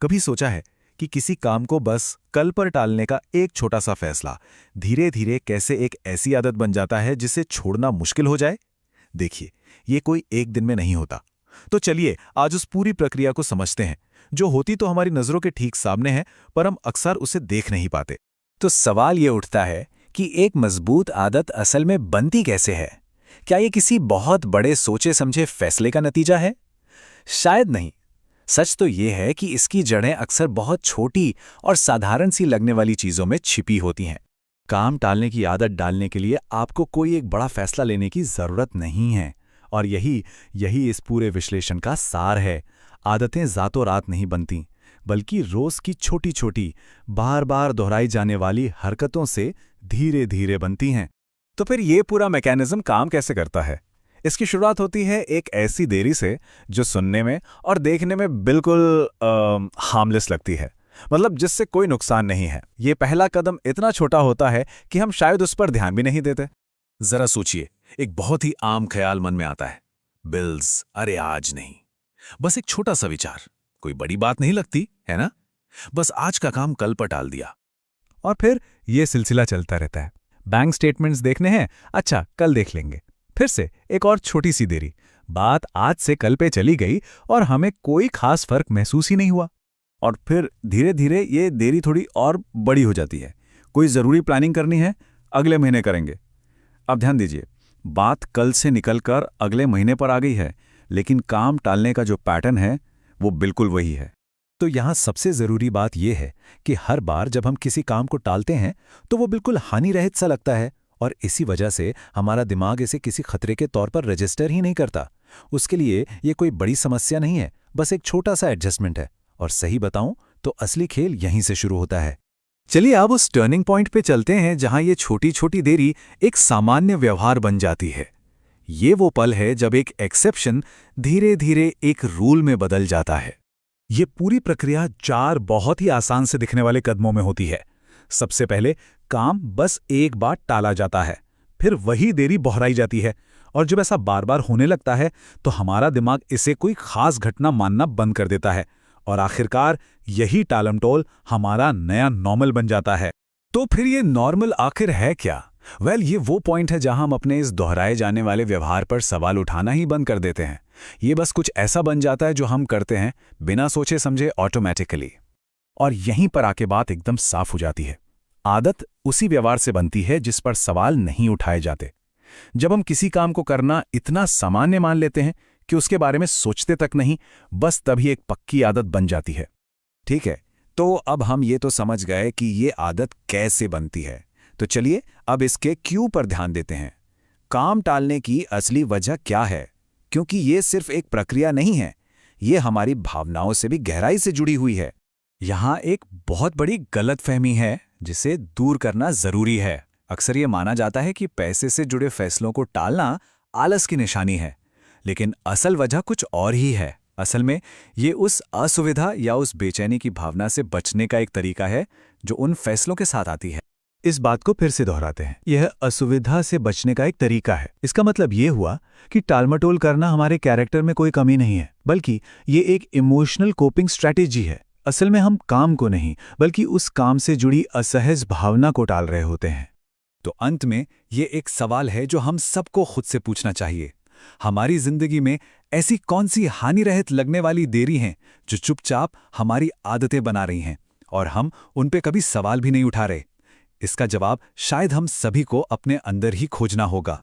कभी सोचा है कि किसी काम को बस कल पर टालने का एक छोटा सा फैसला धीरे धीरे कैसे एक ऐसी आदत बन जाता है जिसे छोड़ना मुश्किल हो जाए? देखिए, ये कोई एक दिन में नहीं होता। तो चलिए आज उस पूरी प्रक्रिया को समझते हैं, जो होती तो हमारी नजरों के ठीक सामने है, पर हम अक्सर उसे देख नहीं पाते। तो सवाल ये उठता है कि एक मजबूत आदत असल में बनती कैसे है? क्या ये किसी बहुत बड़े सोचे समझे फैसले का नतीजा है? शायद नहीं। सच तो ये है कि इसकी जड़ें अक्सर बहुत छोटी और साधारण सी लगने वाली चीजों में छिपी होती हैं। काम टालने की आदत डालने के लिए आपको कोई एक बड़ा फैसला लेने की जरूरत नहीं है, और यही यही इस पूरे विश्लेषण का सार है। आदतें रातों रात नहीं बनती, बल्कि रोज की छोटी छोटी बार बार दोहराई जाने वाली हरकतों से धीरे धीरे बनती हैं। तो फिर ये पूरा मैकेनिज्म काम कैसे करता है? इसकी शुरुआत होती है एक ऐसी देरी से जो सुनने में और देखने में बिल्कुल हार्मलेस लगती है, मतलब जिससे कोई नुकसान नहीं है। ये पहला कदम इतना छोटा होता है कि हम शायद उस पर ध्यान भी नहीं देते। जरा सोचिए, एक बहुत ही आम ख्याल मन में आता है, बिल्स, अरे आज नहीं। बस एक छोटा सा विचार, कोई बड़ी बात नहीं लगती है ना? बस आज का काम कल पर टाल दिया। और फिर ये सिलसिला चलता रहता है। बैंक स्टेटमेंट्स देखने हैं, अच्छा कल देख लेंगे। फिर से एक और छोटी सी देरी, बात आज से कल पे चली गई और हमें कोई खास फर्क महसूस ही नहीं हुआ। और फिर धीरे धीरे ये देरी थोड़ी और बड़ी हो जाती है। कोई ज़रूरी प्लानिंग करनी है, अगले महीने करेंगे। अब ध्यान दीजिए, बात कल से निकलकर अगले महीने पर आ गई है, लेकिन काम टालने का जो पैटर्न है वो बिल्कुल वही है। तो यहाँ सबसे ज़रूरी बात यह है कि हर बार जब हम किसी काम को टालते हैं तो वो बिल्कुल हानिरहित सा लगता है, और इसी वजह से हमारा दिमाग इसे किसी खतरे के तौर पर रजिस्टर ही नहीं करता। उसके लिए ये कोई बड़ी समस्या नहीं है, बस एक छोटा सा एडजस्टमेंट है। और सही बताऊं तो असली खेल यहीं से शुरू होता है। चलिए अब उस टर्निंग पॉइंट पे चलते हैं जहां ये छोटी छोटी देरी एक सामान्य व्यवहार बन जाती है। ये वो पल है जब एक एक्सेप्शन धीरे धीरे एक रूल में बदल जाता है। ये पूरी प्रक्रिया 4 बहुत ही आसान से दिखने वाले कदमों में होती है। सबसे पहले काम बस एक बार टाला जाता है, फिर वही देरी दोहराई जाती है, और जब ऐसा बार बार होने लगता है तो हमारा दिमाग इसे कोई खास घटना मानना बंद कर देता है, और आखिरकार यही टालमटोल हमारा नया नॉर्मल बन जाता है। तो फिर ये नॉर्मल आखिर है क्या? ये वो पॉइंट है जहां हम अपने इस दोहराए जाने वाले व्यवहार पर सवाल उठाना ही बंद कर देते हैं। ये बस कुछ ऐसा बन जाता है जो हम करते हैं बिना सोचे समझे, ऑटोमेटिकली। और यहीं पर आके बात एकदम साफ हो जाती है। आदत उसी व्यवहार से बनती है जिस पर सवाल नहीं उठाए जाते। जब हम किसी काम को करना इतना सामान्य मान लेते हैं कि उसके बारे में सोचते तक नहीं, बस तभी एक पक्की आदत बन जाती है। ठीक है, तो अब हम ये तो समझ गए कि ये आदत कैसे बनती है। तो चलिए अब इसके क्यों पर ध्यान देते हैं। काम टालने की असली वजह क्या है? क्योंकि ये सिर्फ एक प्रक्रिया नहीं है, ये हमारी भावनाओं से भी गहराई से जुड़ी हुई है। यहाँ एक बहुत बड़ी गलतफहमी है जिसे दूर करना जरूरी है। अक्सर ये माना जाता है कि पैसे से जुड़े फैसलों को टालना आलस की निशानी है, लेकिन असल वजह कुछ और ही है। असल में ये उस असुविधा या उस बेचैनी की भावना से बचने का एक तरीका है जो उन फैसलों के साथ आती है। इस बात को फिर से दोहराते हैं, यह असुविधा से बचने का एक तरीका है। इसका मतलब ये हुआ कि टालमटोल करना हमारे कैरेक्टर में कोई कमी नहीं है, बल्कि ये एक इमोशनल कोपिंग स्ट्रैटेजी है। असल में हम काम को नहीं, बल्कि उस काम से जुड़ी असहज भावना को टाल रहे होते हैं। तो अंत में ये एक सवाल है जो हम सबको खुद से पूछना चाहिए। हमारी जिंदगी में ऐसी कौन सी हानिरहित लगने वाली देरी हैं जो चुपचाप हमारी आदतें बना रही हैं, और हम उन पे कभी सवाल भी नहीं उठा रहे? इसका जवाब शायद हम सभी को अपने अंदर ही खोजना होगा।